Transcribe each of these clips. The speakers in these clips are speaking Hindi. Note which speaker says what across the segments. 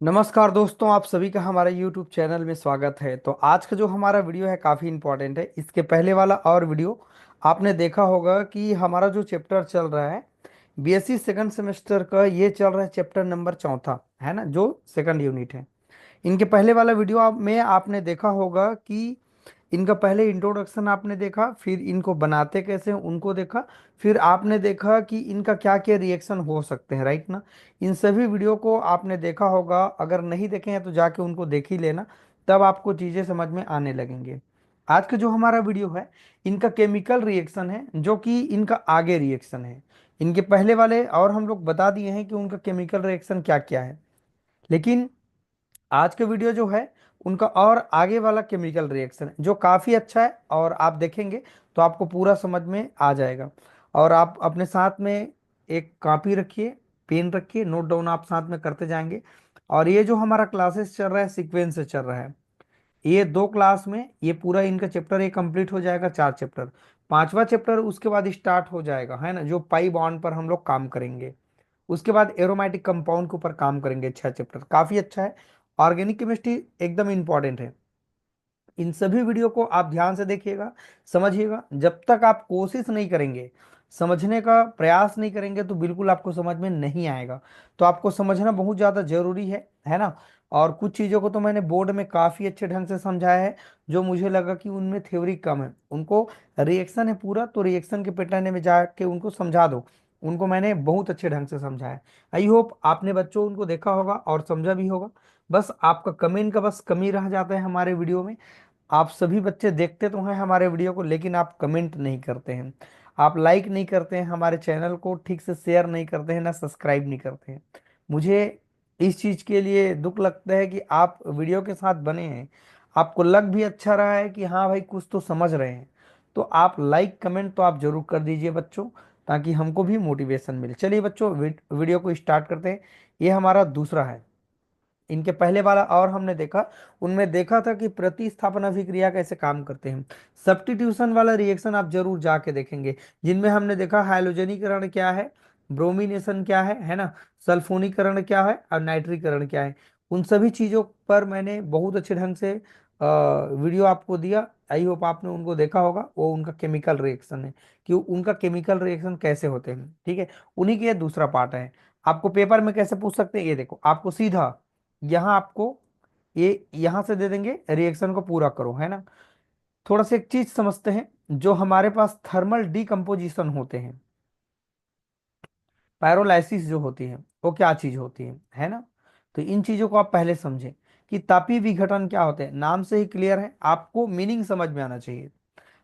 Speaker 1: नमस्कार दोस्तों, आप सभी का हमारे YouTube चैनल में स्वागत है। तो आज का जो हमारा वीडियो है काफ़ी इम्पोर्टेंट है। इसके पहले वाला और वीडियो आपने देखा होगा कि हमारा जो चैप्टर चल रहा है बीएससी सेकंड सेमेस्टर का, ये चल रहा है चैप्टर नंबर चौथा, है ना, जो सेकंड यूनिट है। इनके पहले वाला वीडियो में आपने देखा होगा कि इनका पहले इंट्रोडक्शन आपने देखा, फिर इनको बनाते कैसे हैं उनको देखा, फिर आपने देखा कि इनका क्या क्या रिएक्शन हो सकते हैं, राइट ना। इन सभी वीडियो को आपने देखा होगा। अगर नहीं देखे हैं तो जाके उनको देख ही लेना, तब आपको चीज़ें समझ में आने लगेंगे। आज का जो हमारा वीडियो है इनका केमिकल रिएक्शन है, जो कि इनका आगे रिएक्शन है। इनके पहले वाले और हम लोग बता दिए हैं कि उनका केमिकल रिएक्शन क्या क्या है, लेकिन आज के वीडियो जो है उनका और आगे वाला केमिकल रिएक्शन है, जो काफ़ी अच्छा है। और आप देखेंगे तो आपको पूरा समझ में आ जाएगा। और आप अपने साथ में एक कॉपी रखिए, पेन रखिए, नोट डाउन आप साथ में करते जाएंगे। और ये जो हमारा क्लासेस चल रहा है सीक्वेंस से चल रहा है। ये 2 क्लास में ये पूरा इनका चैप्टर ये कंप्लीट हो जाएगा, 4 चैप्टर। पांचवा चैप्टर उसके बाद स्टार्ट हो जाएगा, है ना, जो पाई बॉन्ड पर हम लोग काम करेंगे। उसके बाद एरोमेटिक कंपाउंड के ऊपर काम करेंगे। 6 चैप्टर काफी अच्छा है। ऑर्गेनिक केमिस्ट्री एकदम इंपॉर्टेंट है। इन सभी वीडियो को आप ध्यान से देखिएगा, समझिएगा। जब तक आप कोशिश नहीं करेंगे, समझने का प्रयास नहीं करेंगे, तो बिल्कुल आपको समझ में नहीं आएगा। तो आपको समझना बहुत ज़्यादा जरूरी है ना। और कुछ चीज़ों को तो मैंने बोर्ड में काफ़ी अच्छे ढंग से समझाया है, जो मुझे लगा कि उनमें थ्योरी कम है। उनको रिएक्शन है पूरा, तो रिएक्शन के पैटर्न में जाके उनको समझा दो। उनको मैंने बहुत अच्छे ढंग से समझाया। आई होप आपने बच्चों उनको देखा होगा और समझा भी होगा। बस आपका कमेंट का बस कमी रह जाता है हमारे वीडियो में। आप सभी बच्चे देखते तो हैं हमारे वीडियो को, लेकिन आप कमेंट नहीं करते हैं, आप लाइक नहीं करते हैं, हमारे चैनल को ठीक से शेयर नहीं करते हैं, ना सब्सक्राइब नहीं करते हैं। मुझे इस चीज़ के लिए दुख लगता है कि आप वीडियो के साथ बने हैं, आपको लग भी अच्छा रहा है कि हाँ भाई कुछ तो समझ रहे हैं। तो आप लाइक कमेंट तो आप जरूर कर दीजिए बच्चों, ताकि हमको भी मोटिवेशन मिले। चलिए बच्चों, वीडियो को स्टार्ट करते हैं। ये हमारा दूसरा है। इनके पहले वाला और हमने देखा, उनमें देखा था कि प्रतिस्थापन अभिक्रिया कैसे काम करते हैं। सब्स्टिट्यूशन वाला रिएक्शन आप जरूर जाके देखेंगे, जिनमें हमने देखा हाइड्रोजनीकरण क्या है, ब्रोमिनेशन क्या है ना, सल्फोनीकरण क्या है और नाइट्रीकरण क्या है। उन सभी चीजों पर मैंने बहुत अच्छे ढंग से वीडियो आपको दिया। आई होप आपने उनको देखा होगा। वो उनका केमिकल रिएक्शन है, कि उनका केमिकल रिएक्शन कैसे होते हैं, ठीक है। उन्हीं के ये दूसरा पार्ट है। आपको पेपर में कैसे पूछ सकते हैं, ये देखो, आपको सीधा यहाँ आपको ये यहाँ से दे देंगे, रिएक्शन को पूरा करो, है ना। थोड़ा सा एक चीज समझते हैं, जो हमारे पास थर्मल डीकम्पोजिशन होते हैं, पायरोलाइसिस जो होती है, वो क्या चीज होती है ना। तो इन चीजों को आप पहले समझें कि तापीय विघटन क्या होते हैं। नाम से ही क्लियर है, आपको मीनिंग समझ में आना चाहिए।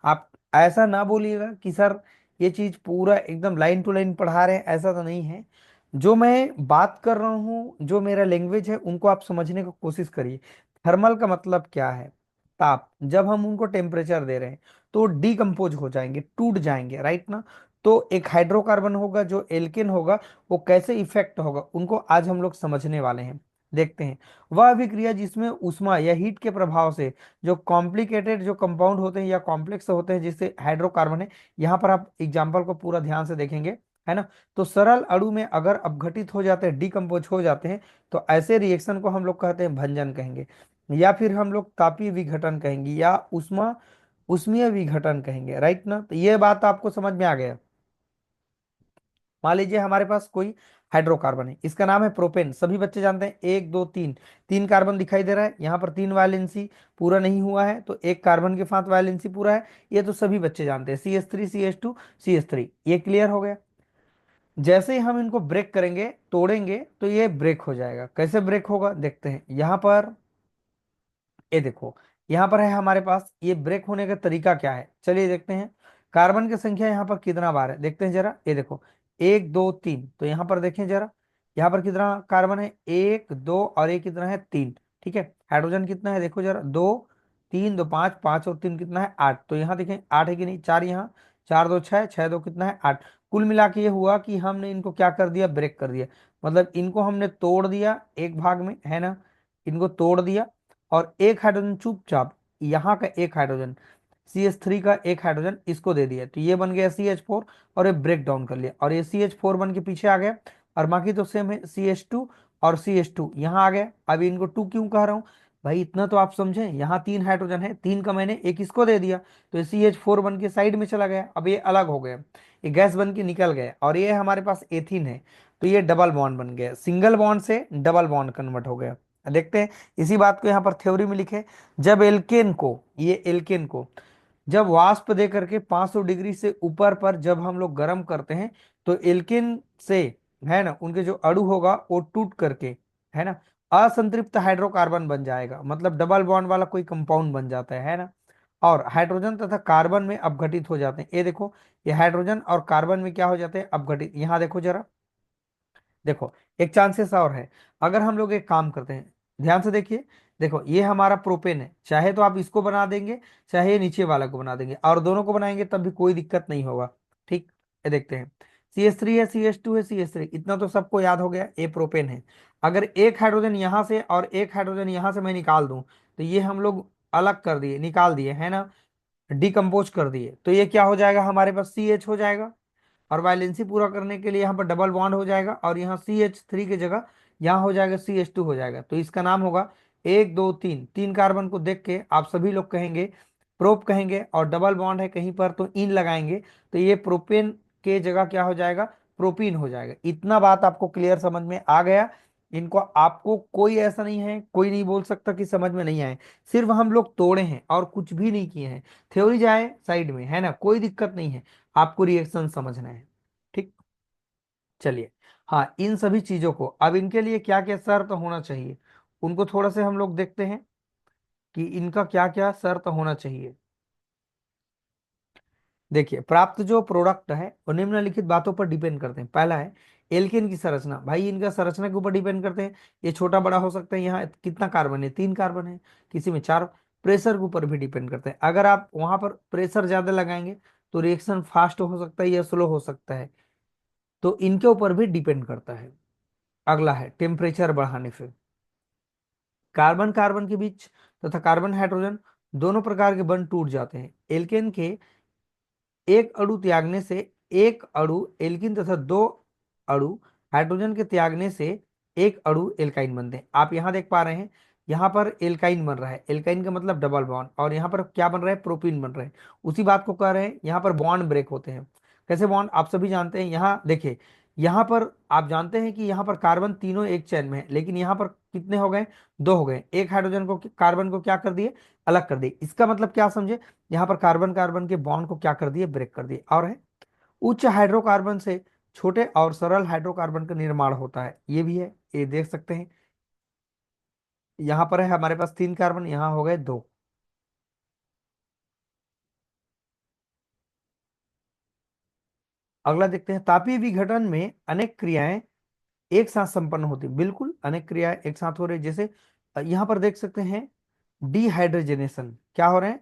Speaker 1: आप ऐसा ना बोलिएगा कि सर ये चीज पूरा एकदम लाइन टू लाइन पढ़ा रहे हैं, ऐसा तो नहीं है। जो मैं बात कर रहा हूँ, जो मेरा लैंग्वेज है, उनको आप समझने की कोशिश करिए। थर्मल का मतलब क्या है, ताप। जब हम उनको टेम्परेचर दे रहे हैं तो डिकम्पोज हो जाएंगे, टूट जाएंगे, राइट ना। तो एक हाइड्रोकार्बन होगा जो एल्केन होगा, वो कैसे इफेक्ट होगा, उनको आज हम लोग समझने वाले हैं। देखते हैं, वह अभिक्रिया जिसमें उष्मा या हीट के प्रभाव से जो कॉम्प्लिकेटेड जो कंपाउंड होते हैं या कॉम्प्लेक्स होते हैं, जिससे हाइड्रोकार्बन है। यहाँ पर आप एग्जाम्पल को पूरा ध्यान से देखेंगे, है ना। तो सरल अणु में अगर अपघटित हो जाते हैं, डिकम्पोज हो जाते हैं, तो ऐसे रिएक्शन को हम लोग कहते हैं भंजन कहेंगे, या फिर हम लोग तापीय विघटन कहेंगे, या उष्मीय विघटन कहेंगे, राइट ना। तो ये बात आपको समझ में आ गया। मान लीजिए हमारे पास कोई हाइड्रोकार्बन है, इसका नाम है प्रोपेन। सभी बच्चे जानते हैं, 1 2 3, 3 कार्बन दिखाई दे रहा है। यहाँ पर 3 वैलेंसी पूरा नहीं हुआ है, तो एक कार्बन के साथ वैलेंसी पूरा है। ये तो सभी बच्चे जानते हैं, CH3 CH2 CH3। ये क्लियर हो गया। जैसे ही हम इनको ब्रेक करेंगे, तोड़ेंगे, तो ये ब्रेक हो जाएगा। कैसे ब्रेक होगा देखते हैं। यहाँ पर ये देखो, यहाँ पर है हमारे पास, ये ब्रेक होने का तरीका क्या है, चलिए देखते हैं। कार्बन की संख्या यहाँ पर कितना बार है देखते हैं जरा। ये देखो, 1 2 3, तो यहाँ पर देखें जरा, यहाँ पर कितना कार्बन है, 1 2, और ये कितना है, 3। ठीक है, हाइड्रोजन कितना है देखो जरा, 2 3 2 5, 5 और 3 कितना है, 8। तो यहाँ देखें 8 है कि नहीं, 4 यहाँ, 4 2 6, 6 2 कितना है, 8। कुल मिला के ये हुआ कि हमने इनको क्या कर दिया, ब्रेक कर दिया। मतलब इनको हमने तोड़ दिया एक भाग में, है ना, इनको तोड़ दिया। और एक हाइड्रोजन चुपचाप, यहाँ का एक हाइड्रोजन, CH3 का एक हाइड्रोजन इसको दे दिया, तो ये बन गया CH4। और ये ब्रेक डाउन कर लिया, और ये CH4 बन के पीछे आ गया। और बाकी तो सेम है, CH2 और CH2 यहाँ आ गया। अब इनको टू क्यों कह रहा हूँ भाई, इतना तो आप समझे, यहाँ तीन हाइड्रोजन है, तीन का मैंने एक इसको दे दिया, तो ये CH4 बन के साइड में चला गया, अब ये अलग हो गया, ये गैस बन के निकल गया, और ये हमारे पास एथीन है, तो ये डबल बॉन्ड बन गया, सिंगल बॉन्ड से डबल बॉन्ड कन्वर्ट हो गया। देखते हैं, इसी बात को यहाँ पर थ्योरी में लिखे, जब एल्केन को, ये एल्केन को जब वाष्प दे करके 500 डिग्री से ऊपर पर जब हम लोग गर्म करते हैं, तो एल्केन से, है ना, उनके जो अणु होगा वो टूट करके, है ना, असंतृप्त हाइड्रोकार्बन बन जाएगा, मतलब डबल बॉन्ड वाला कोई कंपाउंड बन जाता है ना। और हाइड्रोजन तथा कार्बन में अपघटित हो जाते हैं, ये देखो, ये हाइड्रोजन और कार्बन में क्या हो जाते हैं, अपघटित। यहाँ देखो जरा, देखो एक चांसेस और है, अगर हम लोग एक काम करते हैं, ध्यान से देखिए, देखो ये हमारा प्रोपेन है, चाहे तो आप इसको बना देंगे, चाहे ये नीचे वाला को बना देंगे, और दोनों को बनाएंगे तब भी कोई दिक्कत नहीं होगा। ठीक, ये देखते हैं, CH3 है, CH2 है, CH3, इतना तो सबको याद हो गया, ये प्रोपेन है। अगर एक हाइड्रोजन यहां से और एक हाइड्रोजन यहां से मैं निकाल दूं, तो ये हम लोग अलग कर दिए, निकाल दिए, है ना, डिकम्पोज कर दिए, तो ये क्या हो जाएगा, हमारे पास CH हो जाएगा, और वैलेंसी पूरा करने के लिए यहाँ पर डबल बॉन्ड हो जाएगा, और यहाँ CH3 की जगह यहाँ हो जाएगा CH2 हो जाएगा, तो इसका नाम होगा, एक दो तीन, तीन कार्बन को देख के आप सभी लोग कहेंगे प्रोप कहेंगे, और डबल बॉन्ड है कहीं पर तो इन लगाएंगे, तो ये प्रोपेन के जगह क्या हो जाएगा, प्रोपीन हो जाएगा। इतना बात आपको क्लियर समझ में आ गया, इनको आपको कोई ऐसा नहीं है, कोई नहीं बोल सकता कि समझ में नहीं आए, सिर्फ हम लोग तोड़े हैं और कुछ भी नहीं किए हैं, थ्योरी जाए साइड में, है ना, कोई दिक्कत नहीं है, आपको रिएक्शन समझना है। ठीक, चलिए, हाँ, इन सभी चीजों को अब इनके लिए क्या क्या शर्त होना चाहिए, उनको थोड़ा से हम लोग देखते हैं कि इनका क्या क्या शर्त होना चाहिए। देखिए, प्राप्त जो प्रोडक्ट है वो निम्नलिखित बातों पर डिपेंड करते हैं। पहला है एल्केन की संरचना, भाई इनका संरचना के ऊपर डिपेंड करते हैं, ये छोटा बड़ा हो सकता है, यहाँ कितना कार्बन है, तीन कार्बन है, किसी में चार। प्रेशर के ऊपर भी डिपेंड करते हैं, अगर आप वहां पर प्रेशर ज्यादा लगाएंगे तो रिएक्शन फास्ट हो सकता है या स्लो हो सकता है, तो इनके ऊपर भी डिपेंड करता है। अगला है टेम्परेचर बढ़ाने से, कार्बन कार्बन के बीच तथा कार्बन हाइड्रोजन दोनों प्रकार के बंध टूट जाते हैं। एल्केन के एक अणु त्यागने से, एक अणु एल्किन तथा दो अणु हाइड्रोजन के त्यागने से एक अणु एल्काइन बनते हैं। आप यहाँ देख पा रहे हैं, यहाँ पर एल्काइन बन रहा है, एल्काइन का मतलब डबल बॉन्ड, और यहाँ पर क्या बन रहा है, प्रोपीन बन रहा है। उसी बात को कह रहे हैं, यहाँ पर बॉन्ड ब्रेक होते हैं। कैसे बॉन्ड, आप सभी जानते हैं, यहाँ देखिए, यहाँ पर आप जानते हैं कि यहाँ पर कार्बन तीनों एक चैन में है, लेकिन यहाँ पर कितने हो गए, दो हो गए, एक हाइड्रोजन को, कार्बन को क्या कर दिए, अलग कर दिए। इसका मतलब क्या समझे, यहाँ पर कार्बन कार्बन के बॉन्ड को क्या कर दिए, ब्रेक कर दिए। और है उच्च हाइड्रोकार्बन से छोटे और सरल हाइड्रोकार्बन का निर्माण होता है, ये भी है, ये देख सकते हैं, यहाँ पर है हमारे पास तीन कार्बन, यहाँ हो गए दो। अगला देखते हैं, तापीय विघटन में अनेक क्रियाएं एक साथ संपन्न होती, बिल्कुल अनेक क्रियाएं एक साथ हो रही, जैसे यहाँ पर देख सकते हैं, डिहाइड्रोजनेशन क्या हो रहे हैं,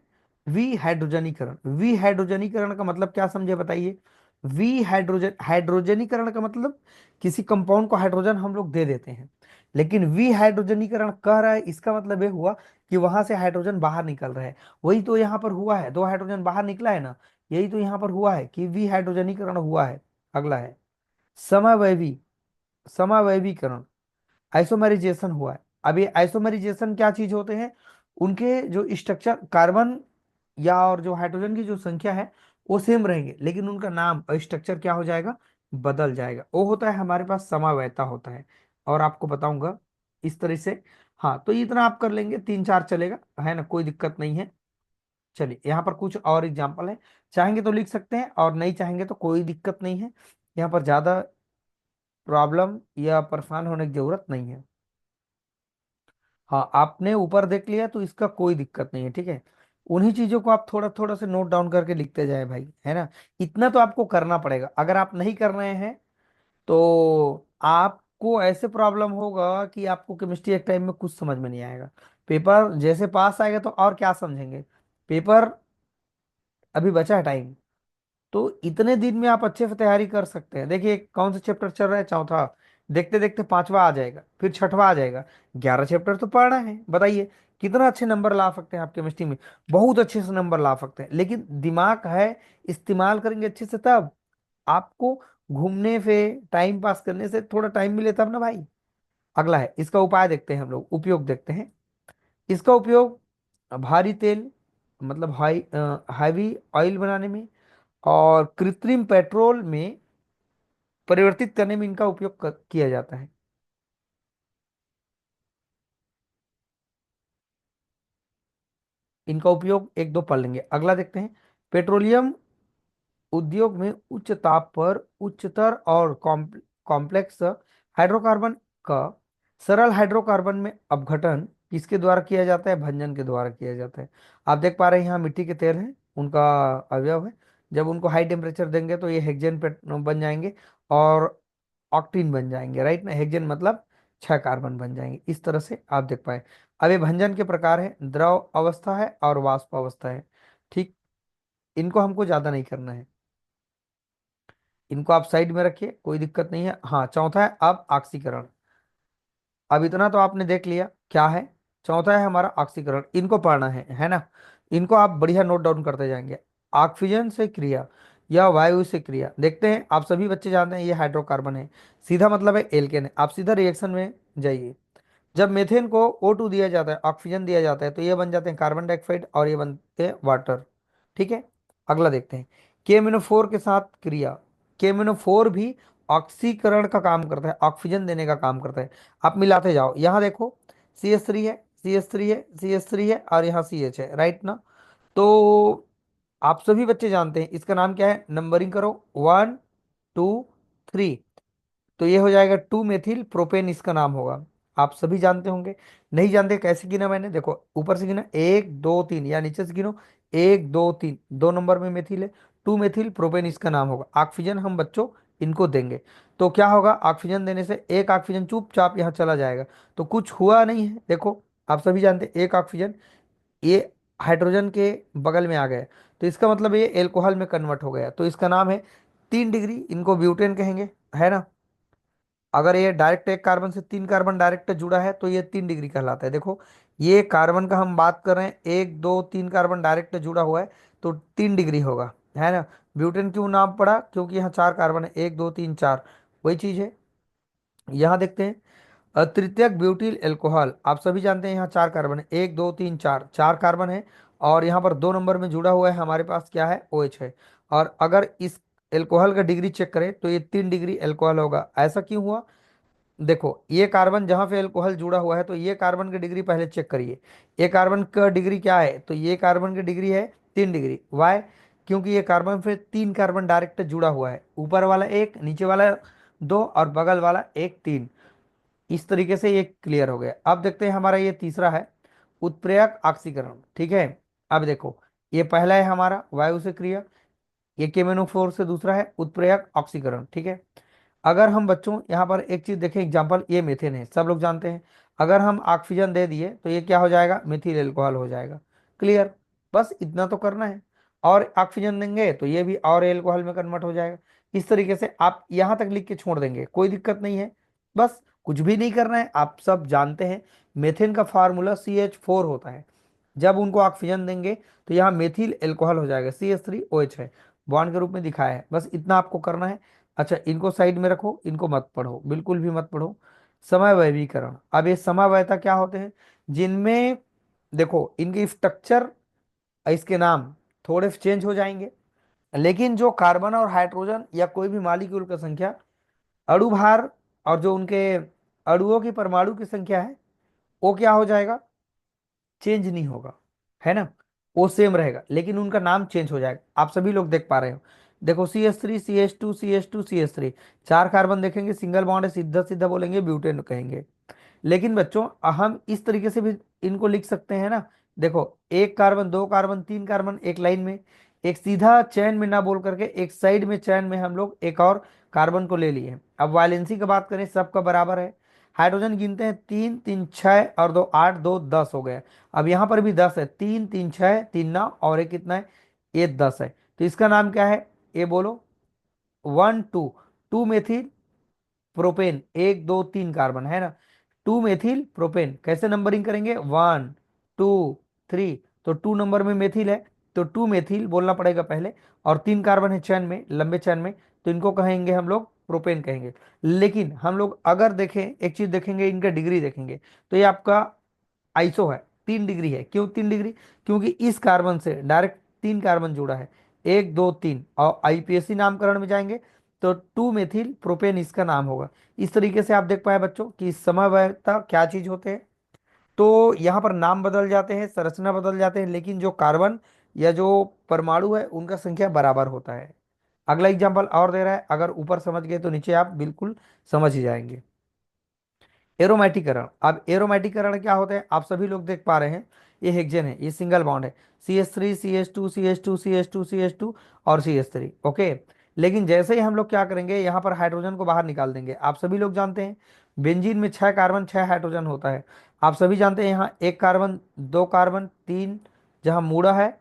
Speaker 1: विहाइड्रोजनीकरण। विहाइड्रोजनीकरण का मतलब क्या समझे बताइए, हाइड्रोजनीकरण का मतलब किसी कंपाउंड को हाइड्रोजन हम लोग दे देते हैं, लेकिन विहाइड्रोजनीकरण कह रहा है, इसका मतलब ये हुआ कि वहां से हाइड्रोजन बाहर निकल रहा है, वही तो यहाँ पर हुआ है, दो हाइड्रोजन बाहर निकला है ना, यही तो यहाँ पर हुआ है कि विहाइड्रोजनीकरण हुआ है। अगला है समवैवी, समावैवीकरण, आइसोमराइजेशन हुआ है। अब ये आइसोमराइजेशन क्या चीज होते हैं, उनके जो स्ट्रक्चर कार्बन या और जो हाइड्रोजन की जो संख्या है वो सेम रहेंगे, लेकिन उनका नाम और स्ट्रक्चर क्या हो जाएगा, बदल जाएगा, वो होता है हमारे पास समावैता होता है, और आपको बताऊंगा इस तरह से। हाँ, तो इतना आप कर लेंगे, तीन चार चलेगा, है ना, कोई दिक्कत नहीं है। चलिए, यहाँ पर कुछ और एग्जाम्पल है, चाहेंगे तो लिख सकते हैं और नहीं चाहेंगे तो कोई दिक्कत नहीं है, यहाँ पर ज्यादा प्रॉब्लम या परेशान होने की जरूरत नहीं है। हाँ, आपने ऊपर देख लिया तो इसका कोई दिक्कत नहीं है, ठीक है, उन्हीं चीजों को आप थोड़ा थोड़ा से नोट डाउन करके लिखते जाए भाई, है ना, इतना तो आपको करना पड़ेगा, अगर आप नहीं कर रहे हैं तो आपको ऐसे प्रॉब्लम होगा कि आपको केमिस्ट्री एक टाइम में कुछ समझ में नहीं आएगा, पेपर जैसे पास आएगा तो और क्या समझेंगे, पेपर अभी बचा है टाइम, तो इतने दिन में आप अच्छे से तैयारी कर सकते हैं। देखिए कौन सा चैप्टर चल रहा है, चौथा, देखते देखते पांचवा आ जाएगा, फिर छठवा आ जाएगा, 11 चैप्टर तो पढ़ना है, बताइए कितना अच्छे नंबर ला सकते हैं आप केमिस्ट्री में, बहुत अच्छे से नंबर ला सकते हैं, लेकिन दिमाग है, इस्तेमाल करेंगे अच्छे से तब। आपको घूमने से, टाइम पास करने से थोड़ा टाइम मिले तब ना भाई, अगला है इसका उपाय, देखते हैं हम लोग, उपयोग देखते हैं। इसका उपयोग भारी तेल, मतलब हैवी ऑयल बनाने में और कृत्रिम पेट्रोल में परिवर्तित करने में इनका उपयोग किया जाता है। इनका उपयोग एक दो पढ़ लेंगे। अगला देखते हैं, पेट्रोलियम उद्योग में उच्च ताप पर उच्चतर और कॉम्प्लेक्स हाइड्रोकार्बन का सरल हाइड्रोकार्बन में अपघटन किसके द्वारा किया जाता है? भंजन के द्वारा किया जाता है। आप देख पा रहे हैं यहाँ मिट्टी के तेल हैं, उनका अवयव है। जब उनको हाई टेम्परेचर देंगे तो ये हेक्सेन पे बन जाएंगे और ऑक्टीन बन जाएंगे, राइट ना। हेक्सेन मतलब 6 कार्बन बन जाएंगे। इस तरह से आप देख पाए। अब ये भंजन के प्रकार है, द्रव अवस्था है और वाष्प अवस्था है। ठीक, इनको हमको ज्यादा नहीं करना है, इनको आप साइड में रखिए, कोई दिक्कत नहीं है। हाँ, चौथा है अब ऑक्सीकरण। अब इतना तो आपने देख लिया क्या है। चौथा है हमारा ऑक्सीकरण, इनको पढ़ना है ना। इनको आप बढ़िया नोट डाउन करते जाएंगे। ऑक्सीजन से क्रिया या वायु से क्रिया, देखते हैं। आप सभी बच्चे जानते हैं ये हाइड्रोकार्बन है, सीधा मतलब है एल्केन है। आप सीधा रिएक्शन में जाइए। जब मीथेन को O2 दिया जाता है, ऑक्सीजन दिया जाता है, तो ये बन जाते हैं कार्बन डाइऑक्साइड और ये बनते हैं वाटर। ठीक है, अगला देखते हैं, KMnO4 के साथ क्रिया। KMnO4 भी ऑक्सीकरण का काम करता है, ऑक्सीजन देने का काम करता है। आप मिलाते जाओ, यहाँ देखो CH3 है, CH3 है, CH3 है और यहाँ CH है, राइट ना। तो आप सभी बच्चे जानते हैं इसका नाम क्या है, नंबरिंग करो, 1 2 3। तो ये हो जाएगा 2 मेथिल प्रोपेन, इसका नाम होगा। आप सभी जानते होंगे। नहीं जानते कैसे गिना मैंने, देखो ऊपर से गिना 1 2 3 या नीचे से गिनो 1 2 3, 2 नंबर में मेथिल है। 2 मेथिल प्रोपेन इसका नाम होगा। ऑक्सीजन हम बच्चों इनको देंगे तो क्या होगा, ऑक्सीजन देने से एक ऑक्सीजन चुपचाप यहाँ चला जाएगा, तो कुछ हुआ नहीं है। देखो आप सभी जानते हैं एक ऑक्सीजन ये हाइड्रोजन के बगल में आ गया, तो इसका मतलब ये एल्कोहल में कन्वर्ट हो गया, तो इसका नाम है 3 डिग्री, इनको ब्यूटेन कहेंगे, है ना। अगर ये डायरेक्ट एक कार्बन से 3 कार्बन डायरेक्ट जुड़ा है तो ये 3 डिग्री कहलाता है। देखो ये कार्बन का हम बात कर रहे हैं, 1 2 3 कार्बन डायरेक्ट जुड़ा हुआ है तो 3 डिग्री होगा, है ना। ब्यूटेन क्यों नाम पड़ा, क्योंकि यहाँ 4 कार्बन है, 1 2 3 4, वही चीज है। यहाँ देखते हैं तृतीयक ब्यूटिल एल्कोहल। आप सभी जानते हैं यहाँ 4 कार्बन है, 1 2 3 4, 4 कार्बन है। और यहाँ पर 2 नंबर में जुड़ा हुआ है हमारे पास क्या है, OH है। और अगर इस एल्कोहल का डिग्री चेक करें तो ये 3 डिग्री एल्कोहल होगा। ऐसा क्यों हुआ, देखो ये कार्बन जहां पे अल्कोहल जुड़ा हुआ है तो ये कार्बन की डिग्री पहले चेक करिए। ये कार्बन का डिग्री क्या है, तो ये कार्बन की डिग्री है 3 डिग्री। वाई, क्योंकि ये कार्बन पे 3 कार्बन डायरेक्ट जुड़ा हुआ है, ऊपर वाला एक, नीचे वाला 2 और बगल वाला एक, 3। इस तरीके से ये क्लियर हो गया। अब देखते हैं हमारा ये तीसरा है, उत्प्रेरक ऑक्सीकरण। ठीक है, अब देखो ये पहला है हमारा वायु से क्रिया, ये KMnO4 से दूसरा है उत्प्रेरक ऑक्सीकरण। ठीक है, अगर हम बच्चों यहाँ पर एक चीज देखें, एग्जांपल ये मीथेन है, सब लोग जानते हैं। अगर हम ऑक्सीजन दे दिए तो ये क्या हो जाएगा, मिथिल एल्कोहल हो जाएगा। क्लियर, बस इतना तो करना है। और ऑक्सीजन देंगे तो ये भी और एल्कोहल में कन्वर्ट हो जाएगा। इस तरीके से आप यहाँ तक लिख के छोड़ देंगे, कोई दिक्कत नहीं है। बस कुछ भी नहीं करना है, आप सब जानते हैं मेथेन का फार्मूला CH4 होता है। जब उनको ऑक्सीजन देंगे तो यहाँ मेथिल एल्कोहल हो जाएगा, CH3OH है, बॉन्ड के रूप में दिखाया है। बस इतना आपको करना है। अच्छा इनको साइड में रखो, इनको मत पढ़ो, बिल्कुल भी मत पढ़ो। समय वैवीकरण, अब ये समय वैता क्या होते हैं, जिनमें देखो इनके स्ट्रक्चर, इसके नाम थोड़े चेंज हो जाएंगे, लेकिन जो कार्बन और हाइड्रोजन या कोई भी मॉलिक्यूल का संख्या, अणु भार और जो उनके अणुओं की परमाणु की संख्या है वो क्या हो जाएगा, चेंज नहीं होगा, है ना। वो सेम रहेगा लेकिन उनका नाम चेंज हो जाएगा। आप सभी लोग देख पा रहे हो, देखो CH3 CH2 CH2 CH3, 4 carbon देखेंगे, सिंगल बॉन्ड है, सीधा सीधा बोलेंगे ब्यूटेन कहेंगे। लेकिन बच्चों हम इस तरीके से भी इनको लिख सकते हैं ना। देखो 1 कार्बन, 2 कार्बन, 3 कार्बन एक लाइन में, एक सीधा चैन में ना बोल करके एक साइड में चैन में हम लोग एक और कार्बन को ले लिए। अब वालेंसी की बात करें, सबका बराबर है। हाइड्रोजन गिनते हैं, 3 3 6 और 2 8 2 10 हो गए। अब यहाँ पर भी 10 है, 3 3 6, 3 9 और एक कितना है, ये 10 है। तो इसका नाम क्या है, ये बोलो, 1 2 2 मेथिल प्रोपेन, 1 2 3 कार्बन, है ना। 2 मेथिल प्रोपेन कैसे नंबरिंग करेंगे, 1 2 3, तो 2 नंबर में मेथिल है तो 2 मेथिल बोलना पड़ेगा पहले, और 3 कार्बन है चैन में, लंबे चैन में, तो इनको कहेंगे हम लोग प्रोपेन कहेंगे। लेकिन हम लोग अगर देखें, एक चीज देखेंगे, इनका डिग्री देखेंगे, तो ये आपका आइसो है, 3 डिग्री है। क्यों 3 डिग्री? क्योंकि इस कार्बन से डायरेक्ट 3 कार्बन जुड़ा है, 1 2 3। और आईपीएससी नामकरण में जाएंगे तो 2 मेथिल प्रोपेन इसका नाम होगा। इस तरीके से आप देख पाए बच्चों कि समवयवता क्या चीज होते हैं। तो यहाँ पर नाम बदल जाते हैं, संरचना बदल जाते हैं, लेकिन जो कार्बन या जो परमाणु है उनका संख्या बराबर होता है। अगला एग्जाम्पल और दे रहा है, अगर ऊपर समझ गए तो नीचे आप बिल्कुल समझ ही जाएंगे। एरोमेटिकरण। अब एरोमेटिकरण क्या होता है, आप सभी लोग देख पा रहे हैं, ये हेक्सेन है, ये सिंगल बॉन्ड है, CH3 CH2 CH2 CH2 CH2 और CH3। ओके। लेकिन जैसे ही हम लोग क्या करेंगे, यहाँ पर हाइड्रोजन को बाहर निकाल देंगे। आप सभी लोग जानते हैं बेंजीन में 6 कार्बन 6 हाइड्रोजन होता है। आप सभी जानते हैं यहाँ 1 कार्बन 2 कार्बन 3, जहाँ मूड़ा है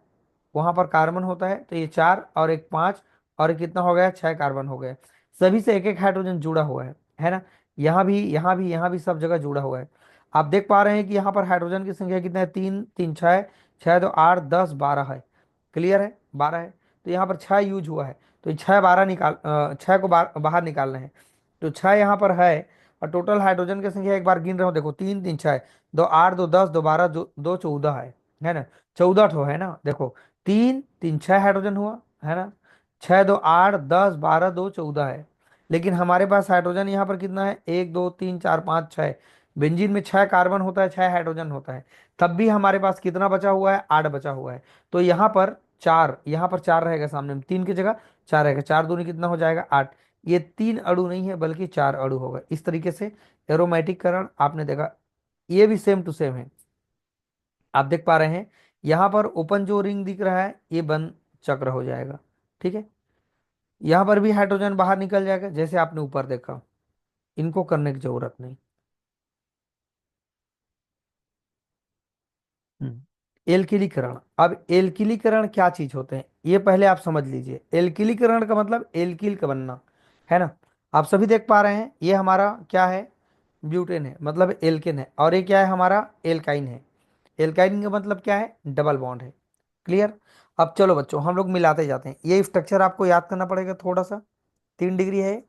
Speaker 1: वहां पर कार्बन होता है, तो ये 4 और एक 5, और कितना हो गया, 6 कार्बन हो गए। सभी से एक एक हाइड्रोजन जुड़ा हुआ है ना। यहाँ भी, यहाँ भी, यहाँ भी, सब जगह जुड़ा हुआ है। आप देख पा रहे हैं कि यहाँ पर हाइड्रोजन की संख्या कितना है, 3 3 6, 6 2 8 10 12 है। क्लियर है, 12 है। तो यहाँ पर 6 यूज हुआ है, तो 6 12 निकाल 6 को बाहर निकालना है। तो 6 यहाँ पर है। और टोटल हाइड्रोजन की संख्या एक बार गिन रहा हूँ, देखो 3 3 6, 2 8 2 10 2 12 2 14 है ना। 14 ठो है ना, देखो 3 3 6 हाइड्रोजन हुआ है ना। 6 2 8 10 12 2 14 है। लेकिन हमारे पास हाइड्रोजन यहाँ पर कितना है, 1 2 3 4 5 6। बेंजीन में 6 कार्बन होता है, 6 हाइड्रोजन होता है। तब भी हमारे पास कितना बचा हुआ है, 8 बचा हुआ है। तो यहाँ पर 4, यहाँ पर 4 रहेगा सामने में, 3 की जगह 4 रहेगा। 4 दूनी कितना हो जाएगा, 8। ये 3 अणु नहीं है बल्कि 4 अणु होगा। इस तरीके से एरोमेटिकरण आपने देखा, ये भी सेम टू सेम है। आप देख पा रहे हैं यहाँ पर ओपन जो रिंग दिख रहा है ये बंद चक्र हो जाएगा। ठीक है। यहाँ पर भी हाइड्रोजन बाहर निकल जाएगा जैसे आपने ऊपर देखा। इनको करने की जरूरत नहीं। एल्किलीकरण। अब एल्किलीकरण क्या चीज होते हैं ये पहले आप समझ लीजिए। एल्किलीकरण का मतलब एल्किल का बनना है ना। आप सभी देख पा रहे हैं ये हमारा क्या है, ब्यूटेन है, मतलब एल्केन है। और ये क्या है, हमारा एल्काइन है। एल्काइन का मतलब क्या है, डबल बॉन्ड है। क्लियर। अब चलो बच्चों हम लोग मिलाते जाते हैं, ये स्ट्रक्चर आपको याद करना पड़ेगा थोड़ा सा। 3 डिग्री है,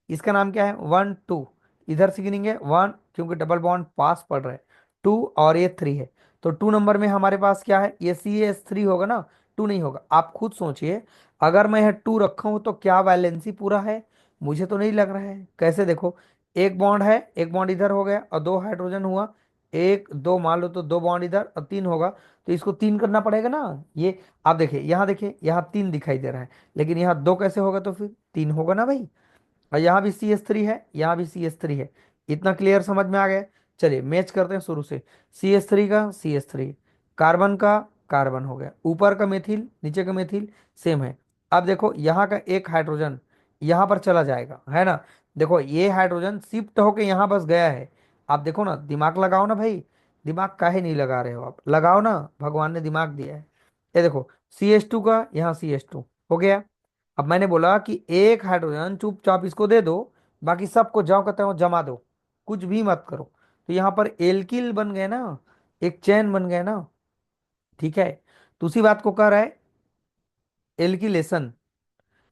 Speaker 1: इसका नाम क्या है, 1 2। इधर से गिनेंगे 1, क्योंकि डबल बॉन्ड पास पड़ रहा है, 2, और ये 3 है। तो 2 नंबर में हमारे पास क्या है, ये CH3 होगा ना, 2 नहीं होगा। आप खुद सोचिए, अगर मैं यहाँ 2 रखा हूं तो क्या वैलेंसी पूरा है? मुझे तो नहीं लग रहा है। कैसे देखो, एक बॉन्ड है, एक बॉन्ड इधर हो गया और 2 हाइड्रोजन हुआ, 1 2 मान लो तो 2 बॉन्ड इधर और 3 होगा। तो इसको 3 करना पड़ेगा ना। ये आप देखिए, यहाँ देखिए, यहाँ 3 दिखाई दे रहा है, लेकिन यहाँ 2 कैसे होगा, तो फिर 3 होगा ना भाई। और यहाँ भी CH3 है, यहाँ भी CH3 है। इतना क्लियर समझ में आ गया। चलिए मैच करते हैं शुरू से। CH3 का CH3, कार्बन का कार्बन हो गया, ऊपर का मेथिल नीचे का मेथिल सेम है। अब देखो यहाँ का एक हाइड्रोजन यहाँ पर चला जाएगा है ना। देखो ये हाइड्रोजन शिफ्ट होके यहाँ बस गया है। आप देखो ना, दिमाग लगाओ ना भाई। दिमाग काहे नहीं लगा रहे हो आप, लगाओ ना, भगवान ने दिमाग दिया है। ये देखो CH2 का यहाँ CH2 हो गया। अब मैंने बोला कि एक हाइड्रोजन चुपचाप इसको दे दो, बाकी सबको जाओ कहते हो जमा दो, कुछ भी मत करो। तो यहाँ पर एल्किल बन गए ना, एक चैन बन गए ना। ठीक है। तो उसी बात को कह रहा है एल्किलेशन।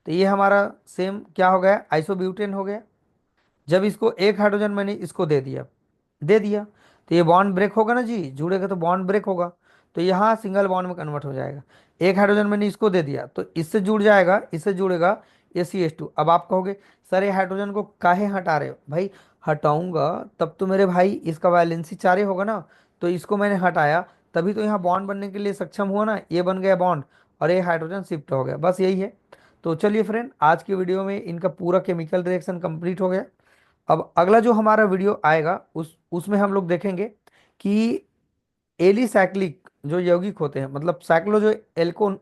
Speaker 1: तो ये हमारा सेम क्या हो गया, आइसोब्यूटेन हो गया। जब इसको एक हाइड्रोजन मैंने इसको दे दिया तो ये बॉन्ड ब्रेक होगा ना जी, जुड़ेगा तो बॉन्ड ब्रेक होगा। तो यहाँ सिंगल बॉन्ड में कन्वर्ट हो जाएगा। एक हाइड्रोजन मैंने इसको दे दिया तो इससे जुड़ जाएगा, इससे जुड़ेगा ये CH2। अब आप कहोगे सर ये हाइड्रोजन को काहे हटा रहे हो भाई? हटाऊंगा तब तो मेरे भाई इसका वैलेंसी 4 ही होगा ना। तो इसको मैंने हटाया तभी तो यहाँ बॉन्ड बनने के लिए सक्षम हुआ ना, ये बन गया बॉन्ड और ये हाइड्रोजन शिफ्ट हो गया, बस यही है। तो चलिए फ्रेंड, आज की वीडियो में इनका पूरा केमिकल रिएक्शन कंप्लीट हो गया। अब अगला जो हमारा वीडियो आएगा उसमें हम लोग देखेंगे कि एलिसाइक्लिक जो यौगिक होते हैं, मतलब साइक्लो जो एल्कोन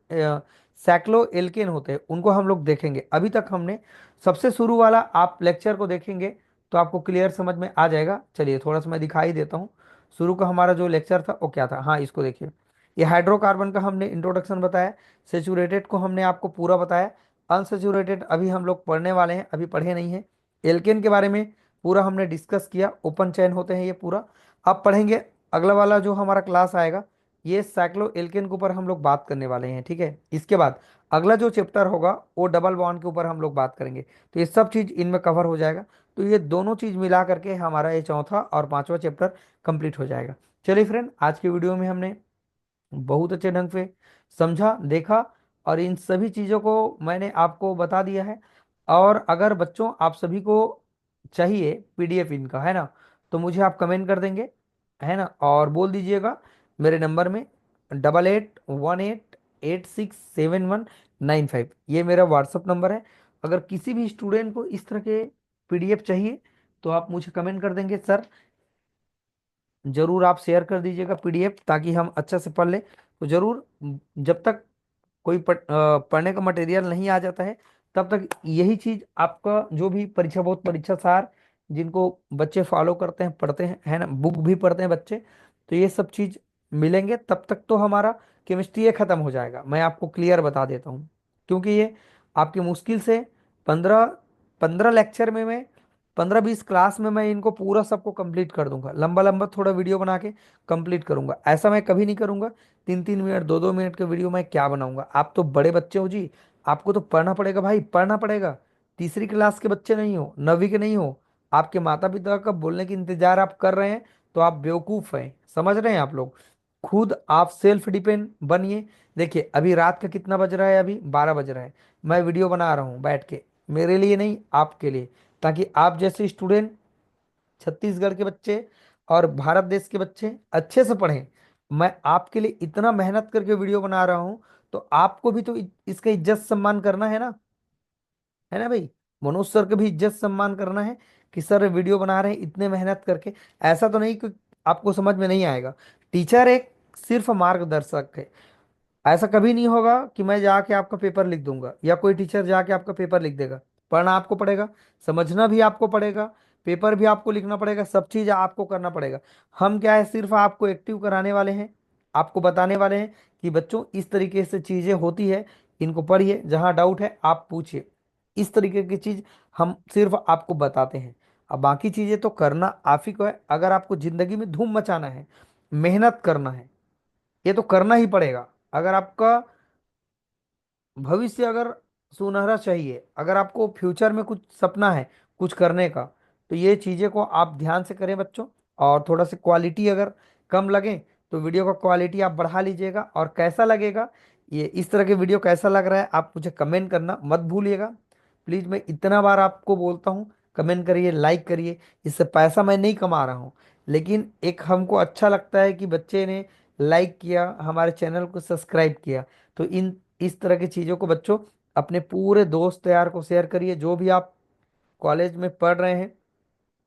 Speaker 1: साइक्लो एल्केन होते हैं, उनको हम लोग देखेंगे। अभी तक हमने सबसे शुरू वाला आप लेक्चर को देखेंगे तो आपको क्लियर समझ में आ जाएगा। चलिए थोड़ा सा मैं दिखाई देता हूँ। शुरू का हमारा जो लेक्चर था वो क्या था, हाँ इसको देखिए। ये हाइड्रोकार्बन का हमने इंट्रोडक्शन बताया, सेचुरेटेड को हमने आपको पूरा बताया, अनसेचुरेटेड अभी हम लोग पढ़ने वाले हैं, अभी पढ़े नहीं है। एल्केन के बारे में पूरा हमने डिस्कस किया, ओपन चैन होते हैं ये पूरा। अब पढ़ेंगे अगला वाला जो हमारा क्लास आएगा ये साइक्लो एल्केन के ऊपर हम लोग बात करने वाले हैं, ठीक है। इसके बाद अगला जो चैप्टर होगा वो डबल बॉन्ड के ऊपर हम लोग बात करेंगे। तो ये सब चीज इनमें कवर हो जाएगा। तो ये दोनों चीज मिला करके हमारा ये चौथा और पांचवा चैप्टर कंप्लीट हो जाएगा। चलिए फ्रेंड, आज की वीडियो में हमने बहुत अच्छे ढंग से समझा, देखा, और इन सभी चीज़ों को मैंने आपको बता दिया है। और अगर बच्चों आप सभी को चाहिए पीडीएफ इनका, है ना, तो मुझे आप कमेंट कर देंगे, है ना, और बोल दीजिएगा मेरे नंबर में 8818867195, ये मेरा व्हाट्सअप नंबर है। अगर किसी भी स्टूडेंट को इस तरह के पीडीएफ चाहिए तो आप मुझे कमेंट कर देंगे, सर जरूर आप शेयर कर दीजिएगा पीडीएफ, ताकि हम अच्छा से पढ़ लें। तो जरूर जब तक कोई पढ़ने का मटेरियल नहीं आ जाता है तब तक यही चीज आपका जो भी परीक्षा बहुत परीक्षा सार जिनको बच्चे फॉलो करते हैं, पढ़ते हैं, है ना, बुक भी पढ़ते हैं बच्चे, तो ये सब चीज मिलेंगे तब तक तो हमारा केमिस्ट्री खत्म हो जाएगा, मैं आपको क्लियर बता देता हूँ। क्योंकि ये आपकी मुश्किल से 15 15 लेक्चर में मैं 15 20 क्लास में मैं इनको पूरा सबको कंप्लीट कर दूंगा। लंबा लंबा थोड़ा वीडियो बना के कंप्लीट करूंगा, ऐसा मैं कभी नहीं करूंगा। 3 3 मिनट 2 2 मिनट के वीडियो मैं क्या बनाऊंगा। आप तो बड़े बच्चे हो जी, आपको तो पढ़ना पड़ेगा भाई, पढ़ना पड़ेगा। तीसरी क्लास के बच्चे नहीं हो, नवीं के नहीं हो, आपके माता पिता का बोलने की इंतजार आप कर रहे हैं तो आप बेवकूफ हैं, समझ रहे हैं आप लोग। खुद आप सेल्फ डिपेंड बनिए। देखिए अभी रात का कितना बज रहा है, अभी 12 बज रहा है, मैं वीडियो बना रहा हूँ बैठ के, मेरे लिए नहीं आपके लिए, ताकि आप जैसे स्टूडेंट छत्तीसगढ़ के बच्चे और भारत देश के बच्चे अच्छे से पढ़ें। मैं आपके लिए इतना मेहनत करके वीडियो बना रहा हूं, तो आपको भी तो इसका इज्जत सम्मान करना है ना भाई। मनोज सर का भी इज्जत सम्मान करना है कि सर वीडियो बना रहे हैं इतने मेहनत करके। ऐसा तो नहीं कि आपको समझ में नहीं आएगा। टीचर एक सिर्फ मार्गदर्शक है। ऐसा कभी नहीं होगा कि मैं जाके आपका पेपर लिख दूंगा या कोई टीचर जाके आपका पेपर लिख देगा। पढ़ना आपको पड़ेगा, समझना भी आपको पड़ेगा, पेपर भी आपको लिखना पड़ेगा, सब चीज आपको करना पड़ेगा। हम क्या है, सिर्फ आपको एक्टिव कराने वाले हैं, आपको बताने वाले हैं कि बच्चों इस तरीके से चीजें होती है, इनको पढ़िए, जहां डाउट है आप पूछिए। इस तरीके की चीज हम सिर्फ आपको बताते हैं। अब बाकी चीजें तो करना आप ही को है। अगर आपको जिंदगी में धूम मचाना है, मेहनत करना है, ये तो करना ही पड़ेगा। अगर आपका भविष्य अगर सुनहरा चाहिए, अगर आपको फ्यूचर में कुछ सपना है कुछ करने का, तो ये चीज़ें को आप ध्यान से करें बच्चों। और थोड़ा सा क्वालिटी अगर कम लगे तो वीडियो का क्वालिटी आप बढ़ा लीजिएगा। और कैसा लगेगा ये, इस तरह के वीडियो कैसा लग रहा है, आप मुझे कमेंट करना मत भूलिएगा प्लीज़। मैं इतना बार आपको बोलता हूँ, कमेंट करिए, लाइक करिए। इससे पैसा मैं नहीं कमा रहा हूँ, लेकिन एक हमको अच्छा लगता है कि बच्चे ने लाइक किया, हमारे चैनल को सब्सक्राइब किया। तो इन इस तरह की चीज़ों को बच्चों अपने पूरे दोस्त यार को शेयर करिए। जो भी आप कॉलेज में पढ़ रहे हैं,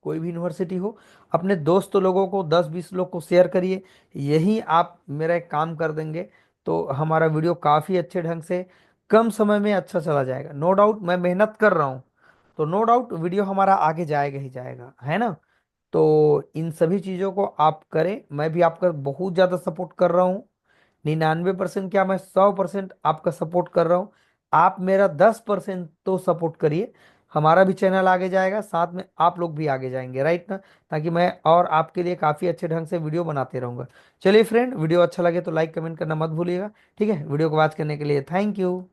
Speaker 1: कोई भी यूनिवर्सिटी हो, अपने दोस्त लोगों को 10 20 लोग को शेयर करिए। यही आप मेरा एक काम कर देंगे तो हमारा वीडियो काफ़ी अच्छे ढंग से कम समय में अच्छा चला जाएगा। नो डाउट मैं मेहनत कर रहा हूँ, तो नो डाउट वीडियो हमारा आगे जाएगा ही जाएगा, है ना। तो इन सभी चीज़ों को आप करें, मैं भी आपका बहुत ज़्यादा सपोर्ट कर रहा हूँ। 99% क्या, मैं 100% आपका सपोर्ट कर रहा हूँ। आप मेरा 10% तो सपोर्ट करिए, हमारा भी चैनल आगे जाएगा, साथ में आप लोग भी आगे जाएंगे, राइट ना। ताकि मैं और आपके लिए काफ़ी अच्छे ढंग से वीडियो बनाते रहूँगा। चलिए फ्रेंड, वीडियो अच्छा लगे तो लाइक कमेंट करना मत भूलिएगा, ठीक है। वीडियो को वॉच करने के लिए थैंक यू।